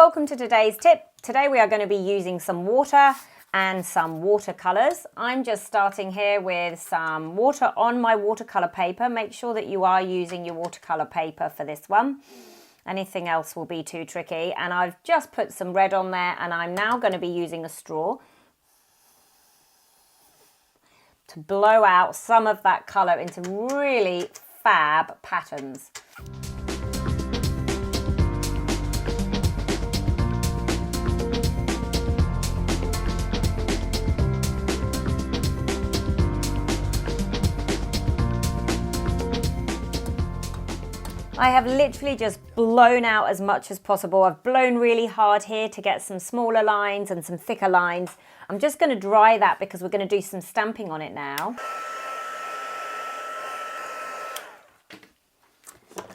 welcome to today's tip. Today we are going to be using some water and some watercolors. I'm just starting here with some water on my watercolor paper. Make sure that you are using your watercolor paper for this one. Anything else will be too tricky. And I've just put some red on there, and I'm now going to be using a straw to blow out some of that color into really fab patterns. I have literally just blown out as much as possible. I've blown really hard here to get some smaller lines and some thicker lines. I'm just going to dry that because we're going to do some stamping on it now.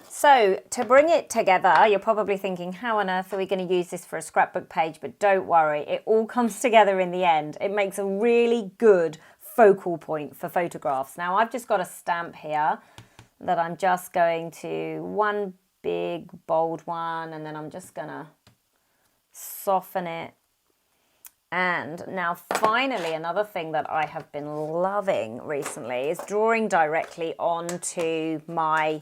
So to bring it together, you're probably thinking, how on earth are we going to use this for a scrapbook page? But don't worry, it all comes together in the end. It makes a really good focal point for photographs. Now I've just got a stamp here that I'm just going to, one big bold one, and then I'm just gonna soften it. And now finally, another thing that I have been loving recently is drawing directly onto my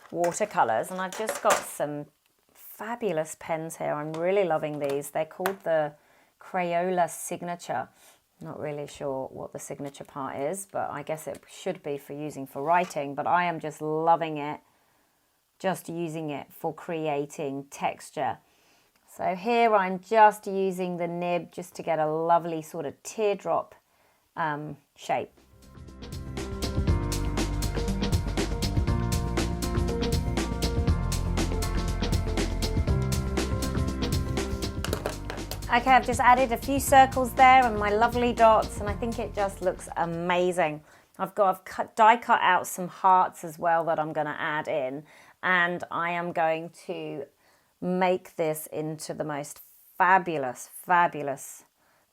watercolors. And I've just got some fabulous pens here. I'm really loving these. They're called the Crayola Signature. Not really sure what the signature part is, but I guess it should be for using for writing. But I am just loving it, just using it for creating texture. So here I'm just using the nib just to get a lovely sort of teardrop shape. Okay, I've just added a few circles there and my lovely dots, and I think it just looks amazing. I've die cut out some hearts as well that I'm going to add in, and I am going to make this into the most fabulous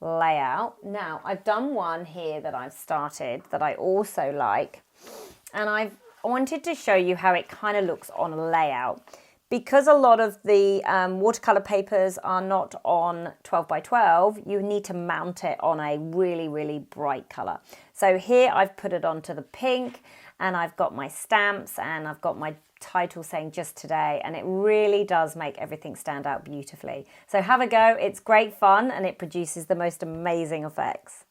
layout. Now, I've done one here that I've started that I also like, and I've wanted to show you how it kind of looks on a layout. Because a lot of the watercolor papers are not on 12 by 12, you need to mount it on a really bright color. So here I've put it onto the pink, and I've got my stamps, and I've got my title saying just today, and it really does make everything stand out beautifully. So have a go, it's great fun, and it produces the most amazing effects.